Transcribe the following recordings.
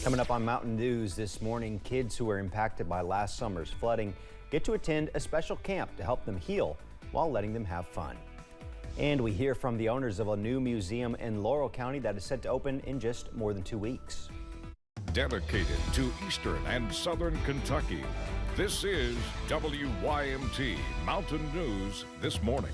Coming up on Mountain News this morning, kids who were impacted by last summer's flooding get to attend a special camp to help them heal while letting them have fun. And we hear from the owners of a new museum in Laurel County that is set to open in just more than 2 weeks. Dedicated to Eastern and Southern Kentucky, this is WYMT Mountain News This Morning.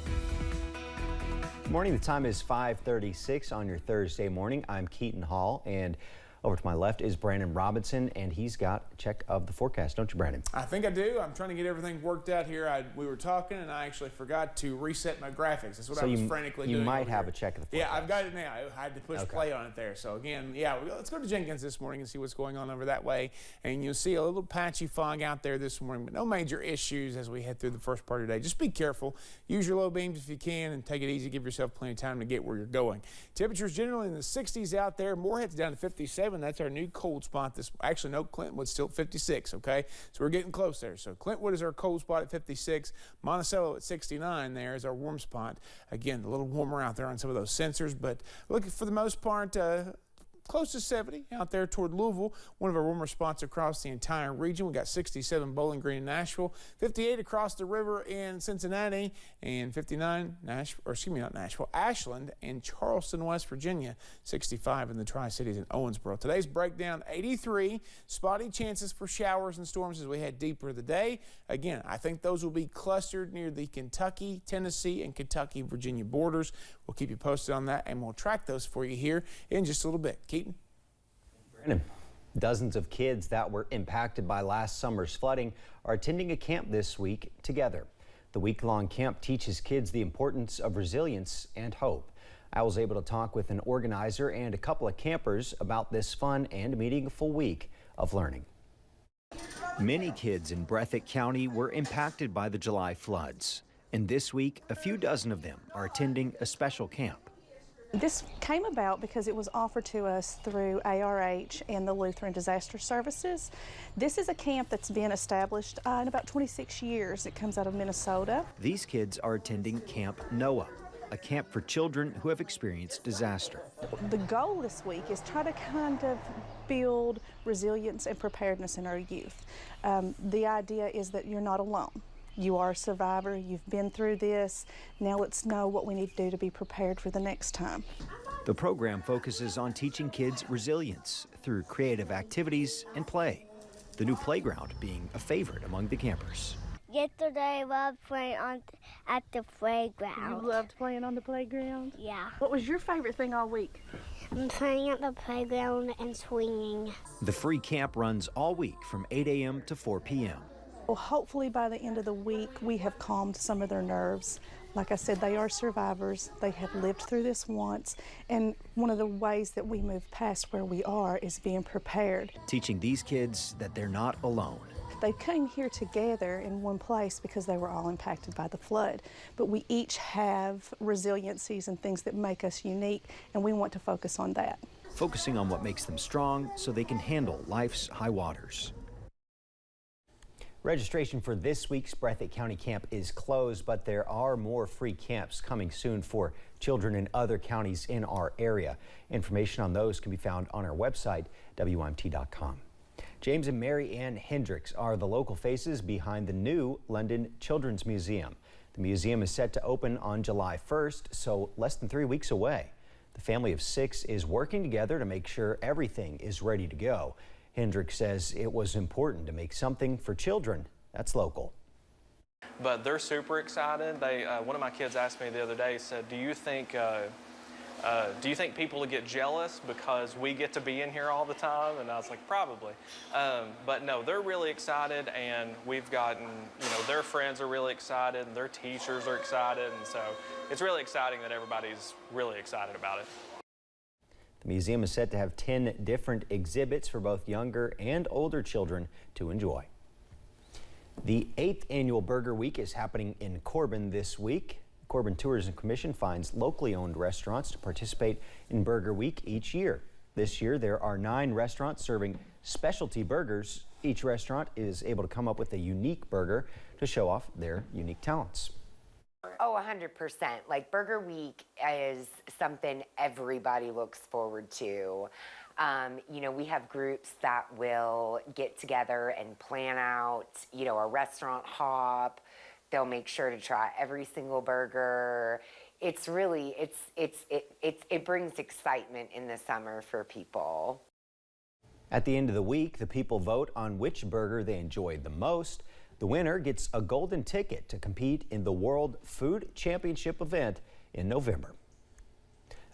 Good morning. The time is 5:36 on your Thursday morning. I'm Keaton Hall, and over to my left is Brandon Robinson, and he's got a check of the forecast, don't you, Brandon? I think I do. I'm trying to get everything worked out here. We were talking, and I actually forgot to reset my graphics. That's what I was frantically doing. You might have a check of the forecast. Yeah, I've got it now. I had to push play on it there. So again, yeah, let's go to Jenkins this morning and see what's going on over that way. And you'll see a little patchy fog out there this morning, but no major issues as we head through the first part of the day. Just be careful. Use your low beams if you can, and take it easy. Give yourself plenty of time to get where you're going. Temperatures generally in the 60s out there. Morehead's down to 57. That's our new cold spot. Actually, no, Clintwood's still at 56, okay? So we're getting close there. So Clintwood is our cold spot at 56. Monticello at 69 there is our warm spot. Again, a little warmer out there on some of those sensors, but look, for the most part, close to 70 out there toward Louisville, one of our warmer spots across the entire region. We got 67 Bowling Green in Nashville, 58 across the river in Cincinnati, and 59 Ashland and Charleston, West Virginia, 65 in the Tri-Cities in Owensboro. Today's breakdown, 83 spotty chances for showers and storms as we head deeper in the day. Again, I think those will be clustered near the Kentucky, Tennessee, and Kentucky, Virginia borders. We'll keep you posted on that, and we'll track those for you here in just a little bit. Keaton? Brandon. Dozens of kids that were impacted by last summer's flooding are attending a camp this week together. The week-long camp teaches kids the importance of resilience and hope. I was able to talk with an organizer and a couple of campers about this fun and meaningful week of learning. Many kids in Breathitt County were impacted by the July floods, and this week a few dozen of them are attending a special camp. This came about because it was offered to us through ARH and the Lutheran Disaster Services. This is a camp that's been established in about 26 years. It comes out of Minnesota. These kids are attending Camp Noah, a camp for children who have experienced disaster. The goal this week is try to kind of build resilience and preparedness in our youth. The idea is that you're not alone. You are a survivor, you've been through this, now let's know what we need to do to be prepared for the next time. The program focuses on teaching kids resilience through creative activities and play, the new playground being a favorite among the campers. Yesterday I loved playing at the playground. You loved playing on the playground? Yeah. What was your favorite thing all week? Playing at the playground and swinging. The free camp runs all week from 8 a.m. to 4 p.m. Well, hopefully by the end of the week, we have calmed some of their nerves. Like I said, they are survivors. They have lived through this once. And one of the ways that we move past where we are is being prepared. Teaching these kids that they're not alone. They came here together in one place because they were all impacted by the flood. But we each have resiliencies and things that make us unique, and we want to focus on that. Focusing on what makes them strong so they can handle life's high waters. Registration for this week's Breathitt County Camp is closed, but there are more free camps coming soon for children in other counties in our area. Information on those can be found on our website, WYMT.com. James and Mary Ann Hendricks are the local faces behind the new London Children's Museum. The museum is set to open on July 1st, so less than 3 weeks away. The family of 6 is working together to make sure everything is ready to go. Hendricks says it was important to make something for children that's local. But they're super excited. One of my kids asked me the other day, said, do you think people will get jealous because we get to be in here all the time? And I was like, probably. But no, they're really excited, and we've gotten, their friends are really excited, and their teachers are excited, and so it's really exciting that everybody's really excited about it. The museum is set to have 10 different exhibits for both younger and older children to enjoy. The 8th annual Burger Week is happening in Corbin this week. The Corbin Tourism Commission finds locally owned restaurants to participate in Burger Week each year. This year, there are 9 restaurants serving specialty burgers. Each restaurant is able to come up with a unique burger to show off their unique talents. Oh, 100%. Like Burger Week is something everybody looks forward to. You know, we have groups that will get together and plan out, you know, a restaurant hop. They'll make sure to try every single burger. It's really, it brings excitement in the summer for people. At the end of the week, the people vote on which burger they enjoyed the most. The winner gets a golden ticket to compete in the World Food Championship event in November.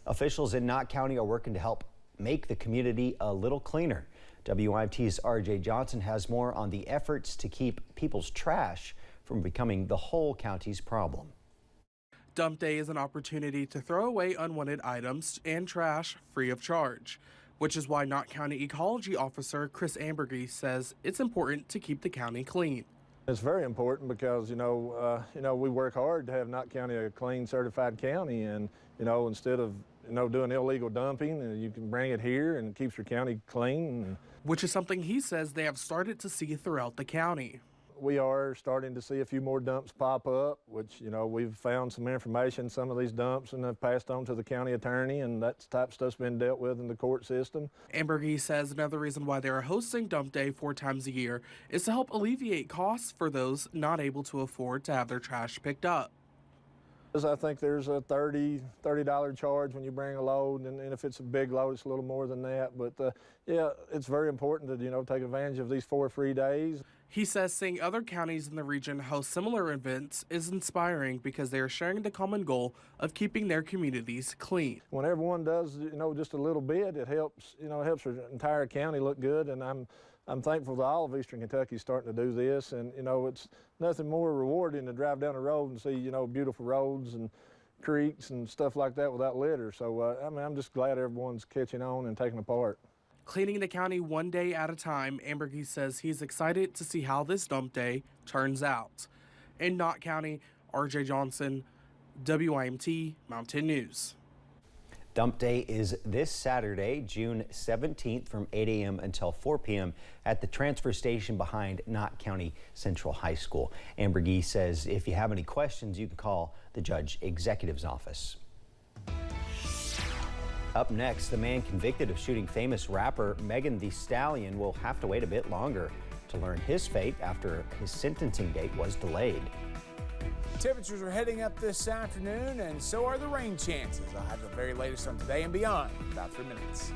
Officials in Knott County are working to help make the community a little cleaner. WYMT's RJ Johnson has more on the efforts to keep people's trash from becoming the whole county's problem. Dump Day is an opportunity to throw away unwanted items and trash free of charge, which is why Knott County Ecology Officer Chris Ambergy says it's important to keep the county clean. It's very important because, you know, we work hard to have Knott County a clean, certified county, and, you know, instead of, you know, doing illegal dumping, you can bring it here and it keeps your county clean. Which is something he says they have started to see throughout the county. We are starting to see a few more dumps pop up, which, you know, we've found some information, some of these dumps, and have passed on to the county attorney, and that type of stuff's been dealt with in the court system. Ambergy says another reason why they are hosting Dump Day 4 times a year is to help alleviate costs for those not able to afford to have their trash picked up. I think there's a $30 charge when you bring a load, and if it's a big load, it's a little more than that. But yeah, it's very important to, you know, take advantage of these 4 free days. He says seeing other counties in the region host similar events is inspiring because they are sharing the common goal of keeping their communities clean. When everyone does, you know, just a little bit, it helps, you know, it helps our entire county look good, and I'm thankful that all of Eastern Kentucky is starting to do this, and, you know, it's nothing more rewarding to drive down the road and see, you know, beautiful roads and creeks and stuff like that without litter. So, I mean, I'm just glad everyone's catching on and taking a part. Cleaning the county one day at a time, Ambergy says he's excited to see how this dump day turns out. In Knott County, RJ Johnson, WYMT Mountain News. Dump Day is this Saturday, June 17th from 8 a.m. until 4 p.m. at the transfer station behind Knott County Central High School. Ambergy says if you have any questions, you can call the Judge Executive's office. Up next, the man convicted of shooting famous rapper Megan Thee Stallion will have to wait a bit longer to learn his fate after his sentencing date was delayed. Temperatures are heading up this afternoon, and so are the rain chances. I'll have the very latest on today and beyond in about 3 minutes.